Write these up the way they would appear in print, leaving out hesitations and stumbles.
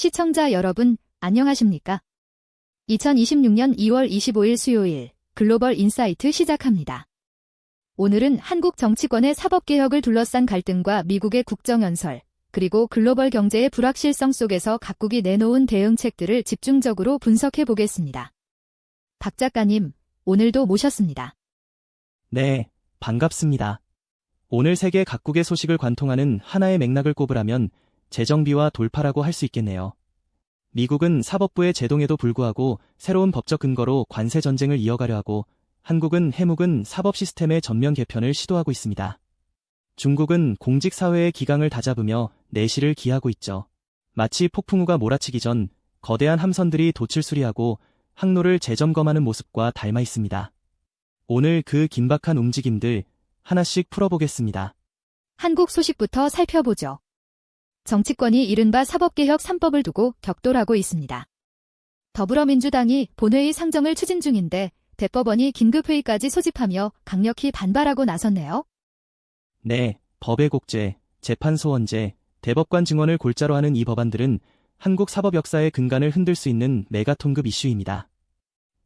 시청자 여러분, 안녕하십니까? 2026년 2월 25일 수요일 글로벌 인사이트 시작합니다. 오늘은 한국 정치권의 사법개혁을 둘러싼 갈등과 미국의 국정연설, 그리고 글로벌 경제의 불확실성 속에서 각국이 내놓은 대응책들을 집중적으로 분석해 보겠습니다. 박 작가님, 오늘도 모셨습니다. 네, 반갑습니다. 오늘 세계 각국의 소식을 관통하는 하나의 맥락을 꼽으라면 재정비와 돌파라고 할 수 있겠네요. 미국은 사법부의 제동에도 불구하고 새로운 법적 근거로 관세 전쟁을 이어가려 하고, 한국은 해묵은 사법 시스템의 전면 개편을 시도하고 있습니다. 중국은 공직사회의 기강을 다잡으며 내실을 기하고 있죠. 마치 폭풍우가 몰아치기 전 거대한 함선들이 돛을 수리하고 항로를 재점검하는 모습과 닮아 있습니다. 오늘 그 긴박한 움직임들 하나씩 풀어보겠습니다. 한국 소식부터 살펴보죠. 정치권이 이른바 사법개혁 3법을 두고 격돌하고 있습니다. 더불어민주당이 본회의 상정을 추진 중인데 대법원이 긴급회의까지 소집하며 강력히 반발하고 나섰네요. 네, 법의 곡제, 재판소원제, 대법관 증언을 골자로 하는 이 법안들은 한국 사법 역사의 근간을 흔들 수 있는 메가톤급 이슈입니다.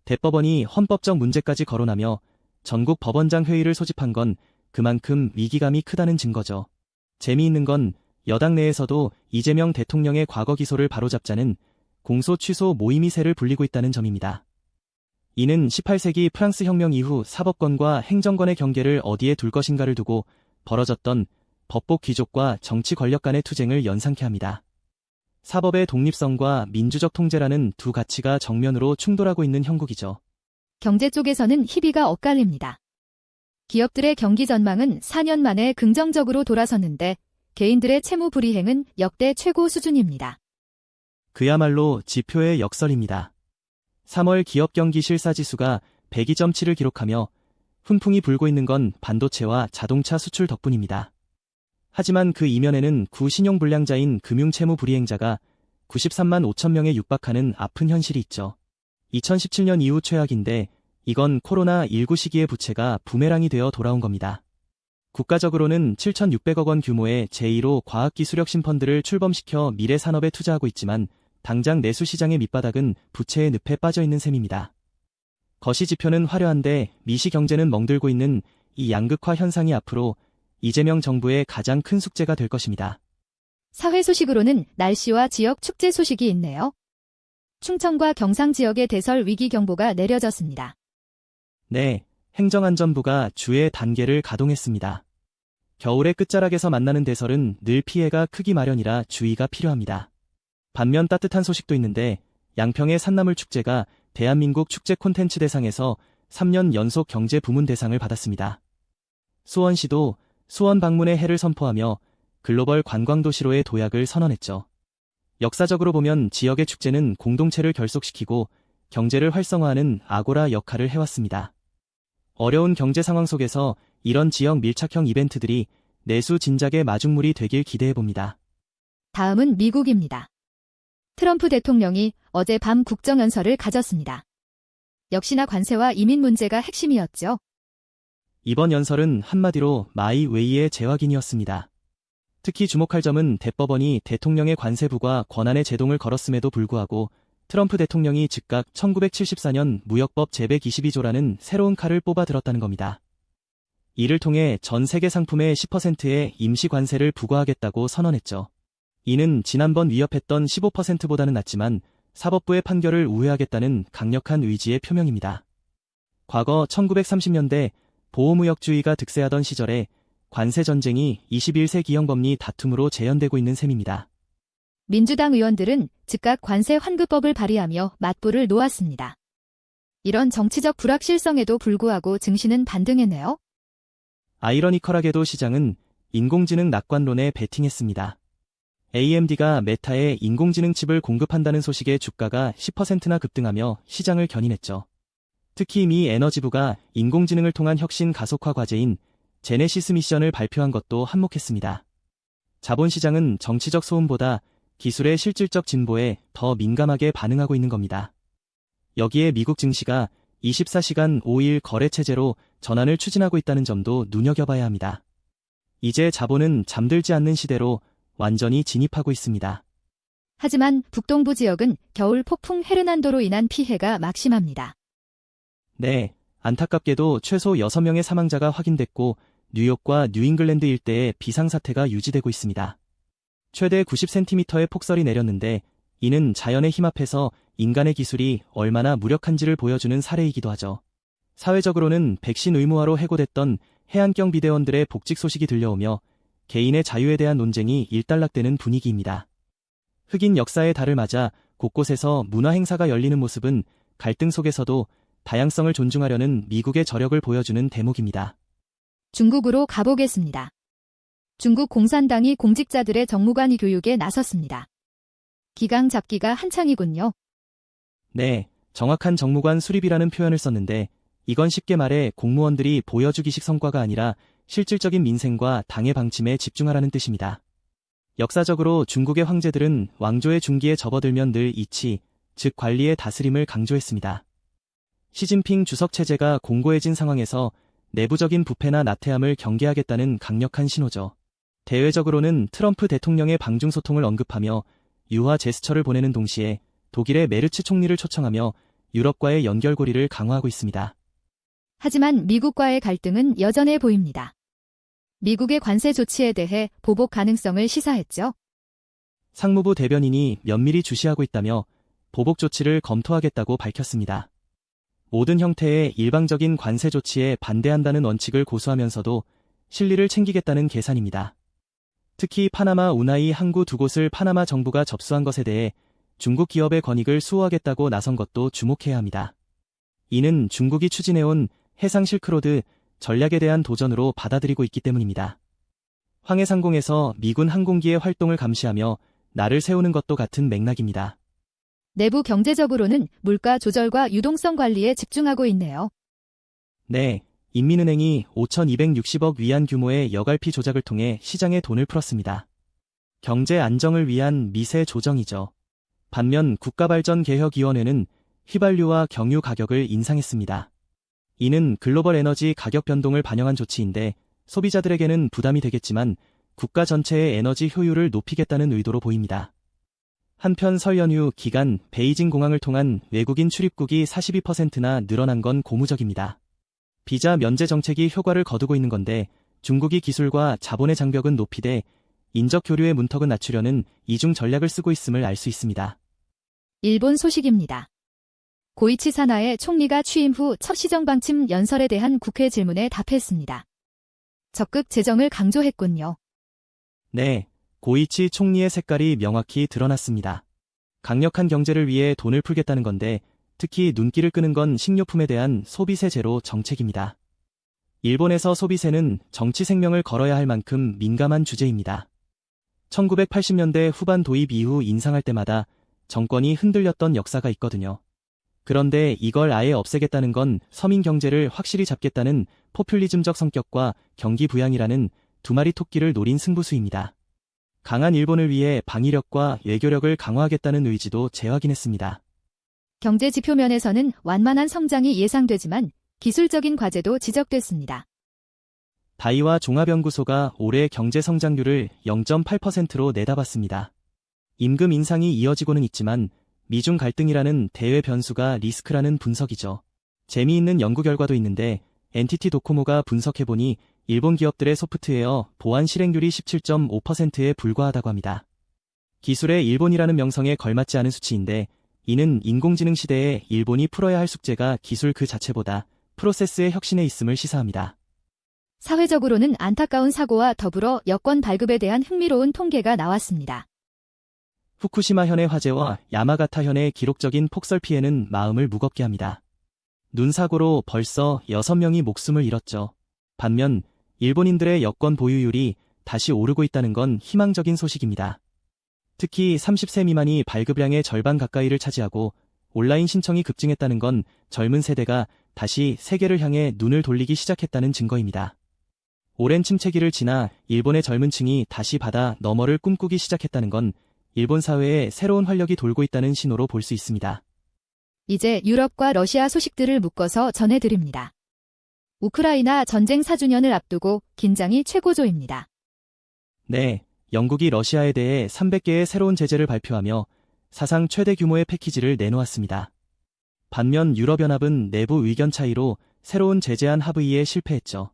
대법원이 헌법적 문제까지 거론하며 전국 법원장 회의를 소집한 건 그만큼 위기감이 크다는 증거죠. 재미있는 건 여당 내에서도 이재명 대통령의 과거 기소를 바로잡자는 공소 취소 모임이 새를 불리고 있다는 점입니다. 이는 18세기 프랑스 혁명 이후 사법권과 행정권의 경계를 어디에 둘 것인가를 두고 벌어졌던 법복 귀족과 정치 권력 간의 투쟁을 연상케 합니다. 사법의 독립성과 민주적 통제라는 두 가치가 정면으로 충돌하고 있는 형국이죠. 경제 쪽에서는 희비가 엇갈립니다. 기업들의 경기 전망은 4년 만에 긍정적으로 돌아섰는데 개인들의 채무 불이행은 역대 최고 수준입니다. 그야말로 지표의 역설입니다. 3월 기업 경기 실사지수가 102.7을 기록하며 훈풍이 불고 있는 건 반도체와 자동차 수출 덕분입니다. 하지만 그 이면에는 구신용불량자인 금융채무 불이행자가 93만 5천 명에 육박하는 아픈 현실이 있죠. 2017년 이후 최악인데 이건 코로나19 시기의 부채가 부메랑이 되어 돌아온 겁니다. 국가적으로는 7,600억 원 규모의 제1호 과학기술혁 신펀드를 출범시켜 미래 산업에 투자하고 있지만 당장 내수시장의 밑바닥은 부채의 늪에 빠져있는 셈입니다. 거시지표는 화려한데 미시경제는 멍들고 있는 이 양극화 현상이 앞으로 이재명 정부의 가장 큰 숙제가 될 것입니다. 사회 소식으로는 날씨와 지역 축제 소식이 있네요. 충청과 경상 지역의 대설 위기 경보가 내려졌습니다. 네, 행정안전부가 주의 단계를 가동했습니다. 겨울의 끝자락에서 만나는 대설은 늘 피해가 크기 마련이라 주의가 필요합니다. 반면 따뜻한 소식도 있는데 양평의 산나물 축제가 대한민국 축제 콘텐츠 대상에서 3년 연속 경제 부문 대상을 받았습니다. 수원시도 수원 방문의 해를 선포하며 글로벌 관광도시로의 도약을 선언했죠. 역사적으로 보면 지역의 축제는 공동체를 결속시키고 경제를 활성화하는 아고라 역할을 해왔습니다. 어려운 경제 상황 속에서 이런 지역 밀착형 이벤트들이 내수 진작의 마중물이 되길 기대해봅니다. 다음은 미국입니다. 트럼프 대통령이 어젯밤 국정연설을 가졌습니다. 역시나 관세와 이민 문제가 핵심이었죠. 이번 연설은 한마디로 마이 웨이의 재확인이었습니다. 특히 주목할 점은 대법원이 대통령의 관세부과 권한의 제동을 걸었음에도 불구하고 트럼프 대통령이 즉각 1974년 무역법 제122조라는 새로운 칼을 뽑아 들었다는 겁니다. 이를 통해 전 세계 상품의 10%의 임시 관세를 부과하겠다고 선언했죠. 이는 지난번 위협했던 15%보다는 낮지만 사법부의 판결을 우회하겠다는 강력한 의지의 표명입니다. 과거 1930년대 보호무역주의가 득세하던 시절에 관세 전쟁이 21세기 기형법리 다툼으로 재현되고 있는 셈입니다. 민주당 의원들은 즉각 관세 환급법을 발의하며 맞불을 놓았습니다. 이런 정치적 불확실성에도 불구하고 증시는 반등했네요. 아이러니컬하게도 시장은 인공지능 낙관론에 베팅했습니다. AMD가 메타에 인공지능 칩을 공급한다는 소식에 주가가 10%나 급등하며 시장을 견인했죠. 특히 미 에너지부가 인공지능을 통한 혁신 가속화 과제인 제네시스 미션을 발표한 것도 한몫했습니다. 자본시장은 정치적 소음보다 기술의 실질적 진보에 더 민감하게 반응하고 있는 겁니다. 여기에 미국 증시가 24시간 5일 거래체제로 전환을 추진하고 있다는 점도 눈여겨봐야 합니다. 이제 자본은 잠들지 않는 시대로 완전히 진입하고 있습니다. 하지만 북동부 지역은 겨울 폭풍 헤르난도로 인한 피해가 막심합니다. 네, 안타깝게도 최소 6명의 사망자가 확인됐고 뉴욕과 뉴잉글랜드 일대에 비상사태가 유지되고 있습니다. 최대 90cm의 폭설이 내렸는데 이는 자연의 힘 앞에서 인간의 기술이 얼마나 무력한지를 보여주는 사례이기도 하죠. 사회적으로는 백신 의무화로 해고됐던 해안경 비대원들의 복직 소식이 들려오며 개인의 자유에 대한 논쟁이 일단락되는 분위기입니다. 흑인 역사의 달을 맞아 곳곳에서 문화 행사가 열리는 모습은 갈등 속에서도 다양성을 존중하려는 미국의 저력을 보여주는 대목입니다. 중국으로 가보겠습니다. 중국 공산당이 공직자들의 정무관 교육에 나섰습니다. 기강 잡기가 한창이군요. 네, 정확한 정무관 수립이라는 표현을 썼는데 이건 쉽게 말해 공무원들이 보여주기식 성과가 아니라 실질적인 민생과 당의 방침에 집중하라는 뜻입니다. 역사적으로 중국의 황제들은 왕조의 중기에 접어들면 늘 이치, 즉 관리의 다스림을 강조했습니다. 시진핑 주석 체제가 공고해진 상황에서 내부적인 부패나 나태함을 경계하겠다는 강력한 신호죠. 대외적으로는 트럼프 대통령의 방중소통을 언급하며 유화 제스처를 보내는 동시에 독일의 메르츠 총리를 초청하며 유럽과의 연결고리를 강화하고 있습니다. 하지만 미국과의 갈등은 여전해 보입니다. 미국의 관세 조치에 대해 보복 가능성을 시사했죠. 상무부 대변인이 면밀히 주시하고 있다며 보복 조치를 검토하겠다고 밝혔습니다. 모든 형태의 일방적인 관세 조치에 반대한다는 원칙을 고수하면서도 실리를 챙기겠다는 계산입니다. 특히 파나마 우나이 항구 두 곳을 파나마 정부가 접수한 것에 대해 중국 기업의 권익을 수호하겠다고 나선 것도 주목해야 합니다. 이는 중국이 추진해온 해상 실크로드 전략에 대한 도전으로 받아들이고 있기 때문입니다. 황해상공에서 미군 항공기의 활동을 감시하며 날을 세우는 것도 같은 맥락입니다. 내부 경제적으로는 물가 조절과 유동성 관리에 집중하고 있네요. 네, 인민은행이 5,260억 위안 규모의 여갈피 조작을 통해 시장에 돈을 풀었습니다. 경제 안정을 위한 미세 조정이죠. 반면 국가발전개혁위원회는 휘발유와 경유 가격을 인상했습니다. 이는 글로벌 에너지 가격 변동을 반영한 조치인데 소비자들에게는 부담이 되겠지만 국가 전체의 에너지 효율을 높이겠다는 의도로 보입니다. 한편 설 연휴 기간 베이징 공항을 통한 외국인 출입국이 42%나 늘어난 건 고무적입니다. 비자 면제 정책이 효과를 거두고 있는 건데 중국이 기술과 자본의 장벽은 높이되 인적 교류의 문턱은 낮추려는 이중 전략을 쓰고 있음을 알 수 있습니다. 일본 소식입니다. 고이치 사나에 총리가 취임 후 첫 시정방침 연설에 대한 국회 질문에 답했습니다. 적극 재정을 강조했군요. 네, 고이치 총리의 색깔이 명확히 드러났습니다. 강력한 경제를 위해 돈을 풀겠다는 건데 특히 눈길을 끄는 건 식료품에 대한 소비세 제로 정책입니다. 일본에서 소비세는 정치 생명을 걸어야 할 만큼 민감한 주제입니다. 1980년대 후반 도입 이후 인상할 때마다 정권이 흔들렸던 역사가 있거든요. 그런데 이걸 아예 없애겠다는 건 서민 경제를 확실히 잡겠다는 포퓰리즘적 성격과 경기 부양이라는 두 마리 토끼를 노린 승부수입니다. 강한 일본을 위해 방위력과 외교력을 강화하겠다는 의지도 재확인했습니다. 경제 지표 면에서는 완만한 성장이 예상되지만 기술적인 과제도 지적됐습니다. 다이와 종합연구소가 올해 경제 성장률을 0.8%로 내다봤습니다. 임금 인상이 이어지고는 있지만 미중 갈등이라는 대외 변수가 리스크라는 분석이죠. 재미있는 연구 결과도 있는데 NTT 도코모가 분석해보니 일본 기업들의 소프트웨어 보안 실행률이 17.5%에 불과하다고 합니다. 기술의 일본이라는 명성에 걸맞지 않은 수치인데 이는 인공지능 시대에 일본이 풀어야 할 숙제가 기술 그 자체보다 프로세스의 혁신에 있음을 시사합니다. 사회적으로는 안타까운 사고와 더불어 여권 발급에 대한 흥미로운 통계가 나왔습니다. 후쿠시마 현의 화재와 야마가타 현의 기록적인 폭설 피해는 마음을 무겁게 합니다. 눈사고로 벌써 6명이 목숨을 잃었죠. 반면 일본인들의 여권 보유율이 다시 오르고 있다는 건 희망적인 소식입니다. 특히 30세 미만이 발급량의 절반 가까이를 차지하고 온라인 신청이 급증했다는 건 젊은 세대가 다시 세계를 향해 눈을 돌리기 시작했다는 증거입니다. 오랜 침체기를 지나 일본의 젊은 층이 다시 바다 너머를 꿈꾸기 시작했다는 건 일본 사회에 새로운 활력이 돌고 있다는 신호로 볼 수 있습니다. 이제 유럽과 러시아 소식들을 묶어서 전해드립니다. 우크라이나 전쟁 4주년을 앞두고 긴장이 최고조입니다. 네, 영국이 러시아에 대해 300개의 새로운 제재를 발표하며 사상 최대 규모의 패키지를 내놓았습니다. 반면 유럽연합은 내부 의견 차이로 새로운 제재안 합의에 실패했죠.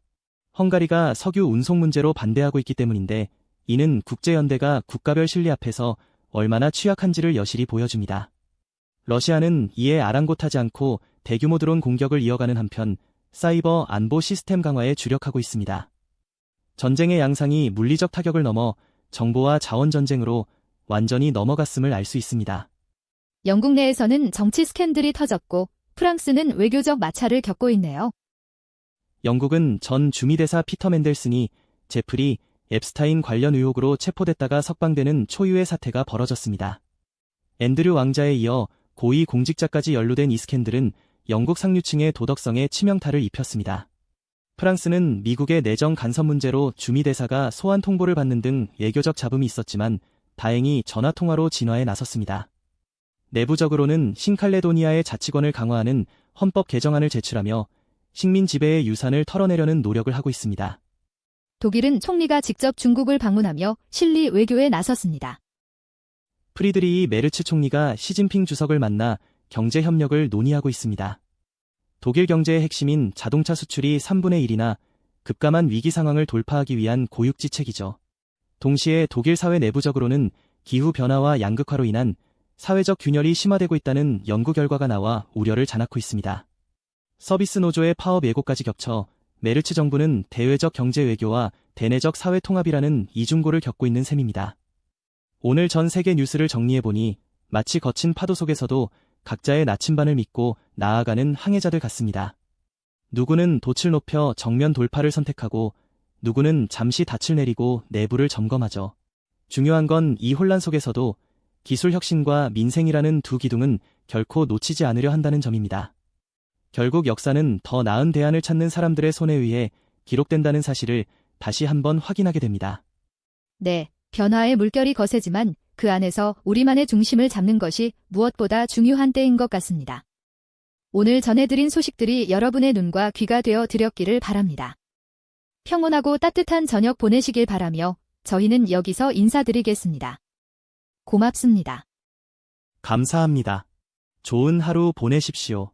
헝가리가 석유 운송 문제로 반대하고 있기 때문인데 이는 국제연대가 국가별 실리 앞에서 얼마나 취약한지를 여실히 보여줍니다. 러시아는 이에 아랑곳하지 않고 대규모 드론 공격을 이어가는 한편 사이버 안보 시스템 강화에 주력하고 있습니다. 전쟁의 양상이 물리적 타격을 넘어 정보와 자원 전쟁으로 완전히 넘어갔음을 알 수 있습니다. 영국 내에서는 정치 스캔들이 터졌고 프랑스는 외교적 마찰을 겪고 있네요. 영국은 전 주미대사 피터 맨델슨이 제프리 앱스타인 관련 의혹으로 체포됐다가 석방되는 초유의 사태가 벌어졌습니다. 앤드류 왕자에 이어 고위 공직자까지 연루된 이 스캔들은 영국 상류층의 도덕성에 치명타를 입혔습니다. 프랑스는 미국의 내정 간섭 문제로 주미대사가 소환 통보를 받는 등 외교적 잡음이 있었지만 다행히 전화통화로 진화에 나섰습니다. 내부적으로는 신칼레도니아의 자치권을 강화하는 헌법 개정안을 제출하며 식민 지배의 유산을 털어내려는 노력을 하고 있습니다. 독일은 총리가 직접 중국을 방문하며 실리 외교에 나섰습니다. 프리드리히 메르츠 총리가 시진핑 주석을 만나 경제 협력을 논의하고 있습니다. 독일 경제의 핵심인 자동차 수출이 3분의 1이나 급감한 위기 상황을 돌파하기 위한 고육지책이죠. 동시에 독일 사회 내부적으로는 기후변화와 양극화로 인한 사회적 균열이 심화되고 있다는 연구 결과가 나와 우려를 자낳고 있습니다. 서비스 노조의 파업 예고까지 겹쳐 메르츠 정부는 대외적 경제 외교와 대내적 사회 통합이라는 이중고를 겪고 있는 셈입니다. 오늘 전 세계 뉴스를 정리해보니 마치 거친 파도 속에서도 각자의 나침반을 믿고 나아가는 항해자들 같습니다. 누구는 돛을 높여 정면 돌파를 선택하고 누구는 잠시 닻을 내리고 내부를 점검하죠. 중요한 건 이 혼란 속에서도 기술 혁신과 민생이라는 두 기둥은 결코 놓치지 않으려 한다는 점입니다. 결국 역사는 더 나은 대안을 찾는 사람들의 손에 의해 기록된다는 사실을 다시 한번 확인하게 됩니다. 네, 변화의 물결이 거세지만 그 안에서 우리만의 중심을 잡는 것이 무엇보다 중요한 때인 것 같습니다. 오늘 전해드린 소식들이 여러분의 눈과 귀가 되어 드렸기를 바랍니다. 평온하고 따뜻한 저녁 보내시길 바라며 저희는 여기서 인사드리겠습니다. 고맙습니다. 감사합니다. 좋은 하루 보내십시오.